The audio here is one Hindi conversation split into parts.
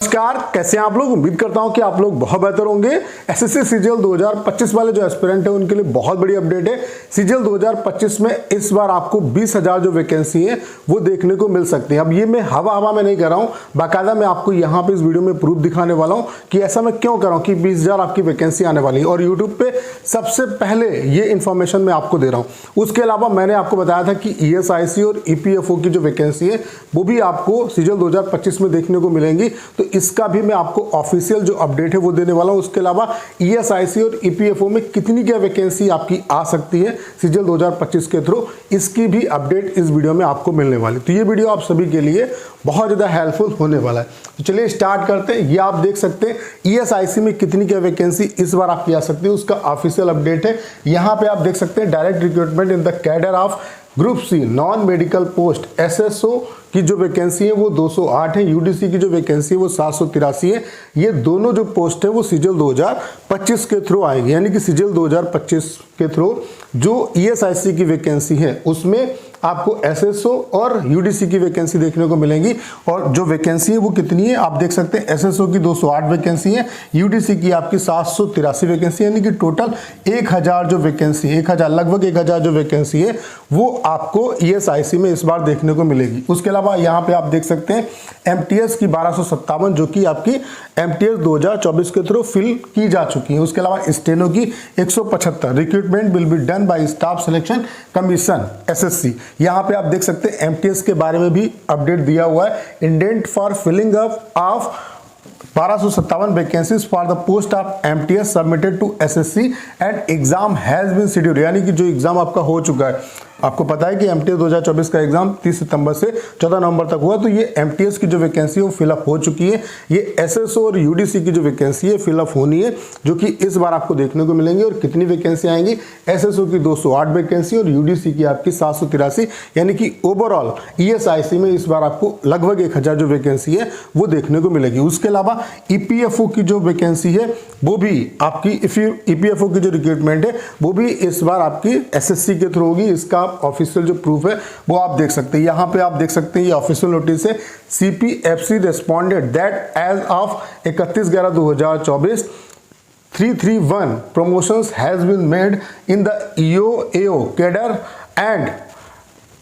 नमस्कार, कैसे हैं आप लोग। उम्मीद करता हूं कि आप लोग बहुत बेहतर होंगे। एसएससी सीजीएल 2025 वाले जो एस्पिरेंट है उनके लिए बहुत बड़ी अपडेट है। सीजीएल 2025 में इस बार आपको 20,000 जो वैकेंसी है वो देखने को मिल सकती है। अब ये मैं हवा में नहीं कर रहा हूं, बाकायदा मैं आपको यहाँ पे इस वीडियो में प्रूफ दिखाने वाला हूँ कि ऐसा मैं क्यों कर रहा हूँ कि 20,000 आपकी वैकेंसी आने वाली है और यूट्यूब पे सबसे पहले ये इन्फॉर्मेशन मैं आपको दे रहा हूँ। उसके अलावा मैंने आपको बताया था कि ईएसआईसी और ईपीएफओ की जो वैकेंसी है वो भी आपको सीजीएल 2025 में देखने को मिलेंगी, तो इसका भी मैं आपको ऑफिशियल जो अपडेट है वो देने वाला हूं। उसके अलावा ईएसआईसी और ईपीएफओ में कितनी क्या वैकेंसी आपकी आ सकती है सीजीएल 2025 के थ्रू, इसकी भी अपडेट इस वीडियो में आपको मिलने वाली। तो ये वीडियो आप सभी के लिए बहुत ज्यादा हेल्पफुल होने वाला है। तो चलिए स्टार्ट करते हैं। ये आप देख सकते हैं ईएसआईसी में कितनी क्या वैकेंसी इस बार आपकी आ सकती है, उसका ऑफिशियल अपडेट है। यहाँ पे आप देख सकते हैं direct recruitment in the cadre of group C non medical post SSO की जो वैकेंसी है वो 208 है, यूडीसी की जो वैकेंसी है वो 783 है। ये दोनों जो पोस्ट है वो सीजीएल 2025 के थ्रू आएंगे, यानी कि सीजीएल 2025 के थ्रू जो ईएसआईसी की वैकेंसी है उसमें आपको एसएसओ और यूडीसी की वैकेंसी देखने को मिलेंगी। और जो वैकेंसी है वो कितनी है आप देख सकते हैं, एसएसओ की 208 वैकेंसी है, यूडीसी की आपकी 783 वैकेंसी, यानी कि टोटल 1000 जो वैकेंसी, 1000 लगभग 1000 जो वैकेंसी है वो आपको ईएसआईसी में इस बार देखने को मिलेगी। उसके अलावा यहाँ पे आप देख सकते हैं एमटीएस की 1257 जो कि आपकी एमटीएस 2024 के थ्रू फिल की जा चुकी है। उसके अलावा स्टेनो की 175 recruitment will be done by staff selection commission SSC. यहाँ पे आप देख सकते हैं एमटीएस के बारे में भी अपडेट दिया हुआ है। Indent for filling up of 1257 vacancies for the post of MTS submitted to SSC and exam has been scheduled, यानी कि जो एग्जाम आपका हो चुका है। आपको पता है कि एमटीएस 2024 का एग्जाम 30 सितंबर से 14 नवंबर तक हुआ, तो ये एमटीएस की जो वैकेंसी है वो फिलअप हो चुकी है। ये एसएसओ और यूडीसी की जो वैकेंसी है फिलअप होनी है, जो कि इस बार आपको देखने को मिलेंगी। और कितनी वैकेंसी आएंगी, एसएसओ की 208 वैकेंसी और यूडीसी की आपकी 783, यानी कि ओवरऑल ईएसआईसी में इस बार आपको लगभग 1000 जो वैकेंसी है वो देखने को मिलेगी। उसके अलावा ईपीएफओ की जो वैकेंसी है वो भी आपकी ईपीएफओ की जो रिक्रूटमेंट है वो भी इस बार आपकी एसएससी के थ्रू होगी। इसका ऑफिशियल जो प्रूफ है वो आप देख सकते हैं। यहाँ पे आप देख सकते हैं ये ऑफिशियल नोटिस है। CPFC responded that as of 31/11/2024 331 promotions has been made in the EOAO cadre and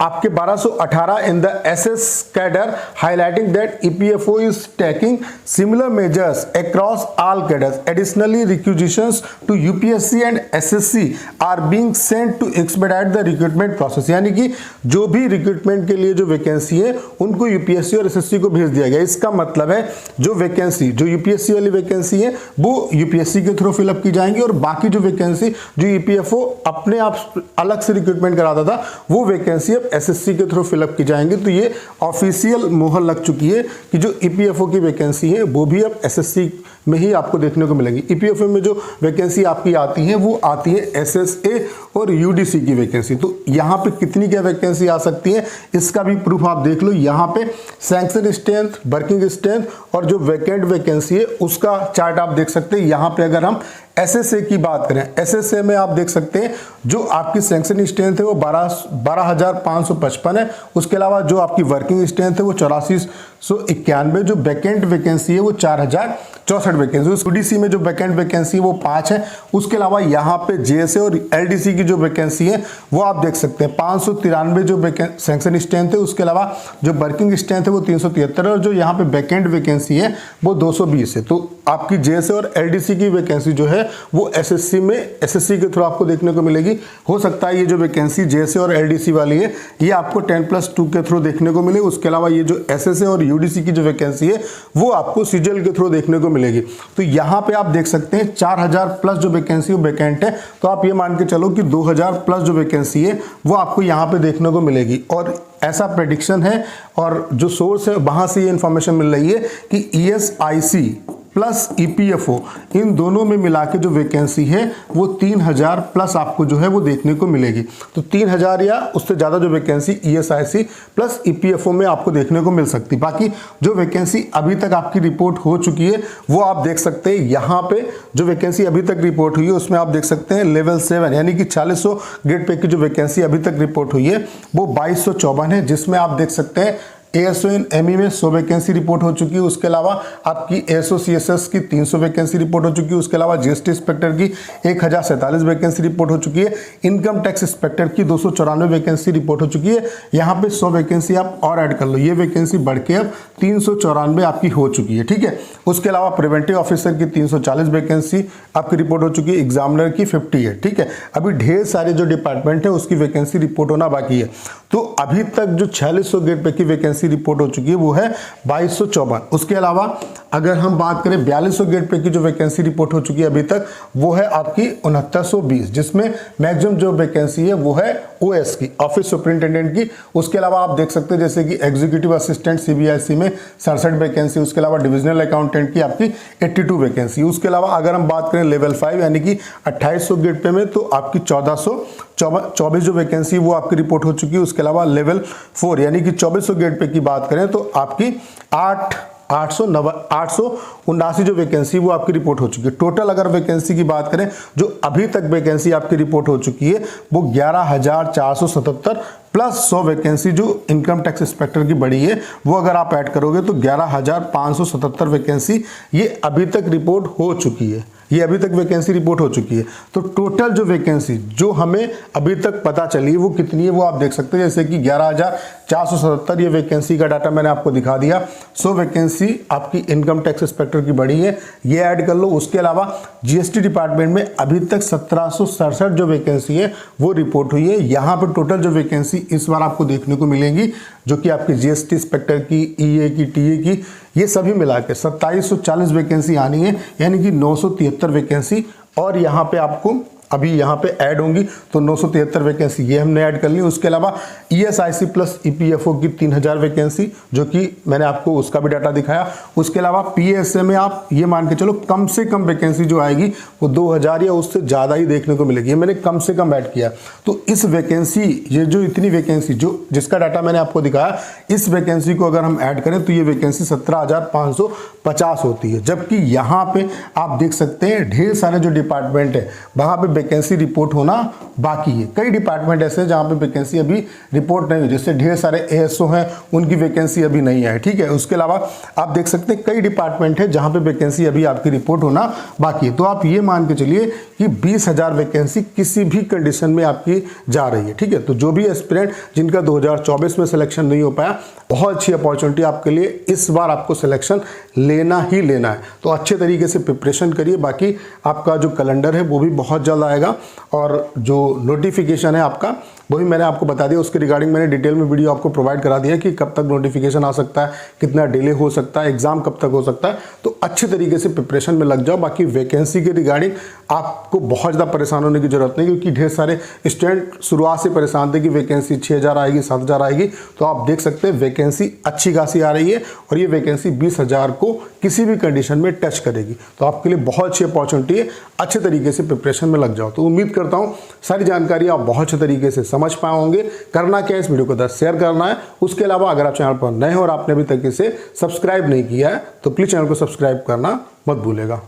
आपके 1218 in the SS cadre, highlighting that EPFO is taking similar measures across all cadres. Additionally requisitions to UPSC and SSC are being sent to expedite the recruitment process, यानी कि जो भी रिक्रूटमेंट के लिए जो वैकेंसी है उनको यूपीएससी और एसएससी को भेज दिया गया। इसका मतलब है जो वैकेंसी, जो यूपीएससी वाली वैकेंसी है वो यूपीएससी के थ्रू फिलअप की जाएंगी और बाकी जो वैकेंसी जो ईपीएफओ अपने आप अलग से रिक्रूटमेंट कराता था वो वैकेंसी एसएससी के थ्रू फिलअप की जाएंगी। तो ये ऑफिशियल मोहर लग चुकी है कि जो ईपीएफओ की वैकेंसी है वो भी अब एसएससी में ही आपको देखने को मिलेंगी। ईपीएफओ में जो वैकेंसी आपकी आती है वो आती है एसएसए और यूडीसी की वैकेंसी। तो यहाँ पे कितनी क्या वैकेंसी आ सकती है इसका भी प्रूफ आप देख लो। यहाँ पे सैंक्शन स्ट्रेंथ, वर्किंग स्ट्रेंथ और जो वैकेंट वैकेंसी है उसका चार्ट आप देख सकते हैं। यहाँ पे अगर हम एसएसए की बात करें, एसएसए में आप देख सकते हैं जो आपकी सैंक्शन स्ट्रेंथ है वो 12,555 है। उसके अलावा जो आपकी वर्किंग स्ट्रेंथ है वो 8491, जो वैकेंट वैकेंसी है वो 4064 वैकेंसी। यूडीसी में जो वैकेंट वैकेंसी है वो 5 है। उसके अलावा यहाँ पे जेएसए और एलडीसी की जो वैकेंसी है वो आप देख सकते हैं 593 जो सैंक्शन स्ट्रेंथ है। उसके अलावा जो वर्किंग स्ट्रेंथ है वो 373 और जो यहाँ पे वैकेंट वैकेंसी है वो 220 है। तो आपकी जेएसए और एलडीसी की वैकेंसी जो है वो एसएससी में, एसएससी के थ्रू आपको देखने को मिलेगी। हो सकता है ये जो वैकेंसी जेएसए और एलडीसी वाली है ये आपको 10+2 के थ्रू देखने को मिले। उसके अलावा ये जो एसएसए और यूडीसी की जो वैकेंसी है वो आपको सीजीएल के थ्रू देखने को मिलेगी। तो यहाँ पे आप देख सकते हैं 4000 प्लस जो वैकेंसी वैकेंट है, तो आप ये मान के चलो कि 2000 प्लस जो वैकेंसी है वो आपको यहाँ पे देखने को मिलेगी। और ऐसा प्रेडिक्शन है और जो सोर्स है वहां से ये इंफॉर्मेशन मिल रही है कि ईएसआईसी प्लस ईपीएफओ इन दोनों में मिला के जो वैकेंसी है वो 3000 प्लस आपको जो है वो देखने को मिलेगी। तो 3000 या उससे ज़्यादा जो वैकेंसी ईएसआईसी प्लस ईपीएफओ में आपको देखने को मिल सकती। बाकी जो वैकेंसी अभी तक आपकी रिपोर्ट हो चुकी है वो आप देख सकते हैं। यहाँ पे जो वैकेंसी अभी तक रिपोर्ट हुई है उसमें आप देख सकते हैं लेवल 7 यानी कि 4600 ग्रेड पे की जो वैकेंसी अभी तक रिपोर्ट हुई है वो 2254 है, जिसमें आप देख सकते हैं ASO इन ME में 100 वैकेंसी रिपोर्ट हो चुकी है। उसके अलावा आपकी ASO CSS की 300 वैकेंसी रिपोर्ट हो चुकी है। उसके अलावा GST इंस्पेक्टर की 1047 वैकेंसी रिपोर्ट हो चुकी है। इनकम टैक्स इंस्पेक्टर की 294 वैकेंसी रिपोर्ट हो चुकी है। यहाँ पे 100 वैकेंसी आप और ऐड कर लो, ये वैकेंसी बढ़ के अब 394 आपकी हो चुकी है। ठीक है, उसके अलावा प्रिवेंटिव ऑफिसर की 340 वैकेंसी आपकी रिपोर्ट हो चुकी है। एग्जामिनर की 50 है। ठीक है, अभी ढेर सारे जो डिपार्टमेंट है उसकी वैकेंसी रिपोर्ट होना बाकी है। तो अभी तक जो 4600 गेट पे की वैकेंसी रिपोर्ट हो चुकी है वो है 2254। उसके अलावा अगर हम बात करें 4200 गेट पे की जो वैकेंसी रिपोर्ट हो चुकी है अभी तक, वो है आपकी 6920, जिसमें मैक्सिमम जो वैकेंसी है वो है OS की, ऑफिस सुपरिंटेंडेंट की। उसके अलावा आप देख सकते हैं जैसे कि एग्जीक्यूटिव असिस्टेंट CBIC में 67 वैकेंसी। उसके अलावा डिविजनल अकाउंटेंट की आपकी 82 वैकेंसी। उसके अलावा अगर हम बात करें लेवल 5 यानी कि 2800 गेट पे में, तो आपकी 1424 जो वैकेंसी वो आपकी रिपोर्ट हो चुकी है। उसके अलावा लेवल 4 यानी कि 2400 गेट पे की बात करें तो आपकी 879 जो वैकेंसी वो आपकी रिपोर्ट हो चुकी है। टोटल अगर वैकेंसी की बात करें जो अभी तक वैकेंसी आपकी रिपोर्ट हो चुकी है वो 11,477 प्लस 100 वैकेंसी जो इनकम टैक्स इंस्पेक्टर की बढ़ी है वो अगर आप ऐड करोगे तो 11,577 वैकेंसी ये अभी तक रिपोर्ट हो चुकी है। ये अभी तक वैकेंसी रिपोर्ट हो चुकी है। तो टोटल जो वैकेंसी जो हमें अभी तक पता चली वो कितनी है वो आप देख सकते हैं, जैसे कि 11,477 ये वैकेंसी का डाटा मैंने आपको दिखा दिया। 100 वैकेंसी आपकी इनकम टैक्स इंस्पेक्टर की बढ़ी है, ये ऐड कर लो। उसके अलावा GST डिपार्टमेंट में अभी तक 1767 जो वैकेंसी है वो रिपोर्ट हुई है। यहाँ पर टोटल जो वैकेंसी इस बार आपको देखने को मिलेंगी जो कि आपकी GST इंस्पेक्टर की, EA की, TA की, ये सभी मिला के 2740 वैकेंसी आनी है, यानी कि 973 वैकेंसी और यहाँ पे आपको अभी यहाँ पे ऐड होंगी तो 973 वैकेंसी ये हमने ऐड कर ली। उसके अलावा ESIC प्लस EPFO की 3000 वैकेंसी जो कि मैंने आपको उसका भी डाटा दिखाया। उसके अलावा PSA में आप ये मान के चलो कम से कम वैकेंसी जो आएगी वो 2000 या उससे ज़्यादा ही देखने को मिलेगी। ये मैंने कम से कम ऐड किया। तो इस वैकेंसी, ये जो इतनी वैकेंसी जो जिसका डाटा मैंने आपको दिखाया, इस वैकेंसी को अगर हम ऐड करें तो ये वैकेंसी 17,550 होती है। जबकि यहाँ पे आप देख सकते हैं ढेर सारे जो डिपार्टमेंट है वहाँ पे वैकेंसी रिपोर्ट होना बाकी है। कई डिपार्टमेंट ऐसे हैं जहाँ पे वैकेंसी अभी रिपोर्ट नहीं हुई, जैसे ढेर सारे ASO हैं उनकी वैकेंसी अभी नहीं आई। ठीक है, उसके अलावा आप देख सकते हैं कई डिपार्टमेंट है जहाँ पे वैकेंसी अभी आपकी रिपोर्ट होना बाकी है। तो आप ये मान के चलिए कि 20,000 वैकेंसी किसी भी कंडीशन में आपकी जा रही है। ठीक है, तो जो भी एस्पिरेंट जिनका 2024 में सिलेक्शन नहीं हो पाया, बहुत अच्छी अपॉर्चुनिटी आपके लिए, इस बार आपको सिलेक्शन लेना ही लेना है। तो अच्छे तरीके से प्रिपरेशन करिए। बाकी आपका जो कैलेंडर है वो भी बहुत जल्द आएगा और जो नोटिफिकेशन है आपका वो भी मैंने आपको बता दिया। उसके रिगार्डिंग मैंने डिटेल में वीडियो आपको प्रोवाइड करा दिया कि कब तक नोटिफिकेशन आ सकता है, कितना डिले हो सकता है, एग्जाम कब तक हो सकता है। तो अच्छे तरीके से प्रिपरेशन में लग जाओ। बाकी वैकेंसी के रिगार्डिंग आपको बहुत ज़्यादा परेशान होने की जरूरत नहीं, क्योंकि ढेर सारे स्टूडेंट शुरुआत से परेशान थे कि वैकेंसी 6000 आएगी, 7000 आएगी। तो आप देख सकते हैं वैकेंसी अच्छी खासी आ रही है और ये वैकेंसी 20,000 को किसी भी कंडीशन में टच करेगी। तो आपके लिए बहुत अच्छी अपॉर्चुनिटी है, अच्छे तरीके से प्रिपरेशन में लग जाओ। तो उम्मीद करता हूँ सारी जानकारी आप बहुत अच्छे तरीके से समझ पाए होंगे। करना क्या है, इस वीडियो को 10 शेयर करना है। उसके अलावा अगर आप चैनल पर नए हो और आपने अभी तक इसे सब्सक्राइब नहीं किया है तो प्लीज चैनल को सब्सक्राइब करना मत भूलेगा।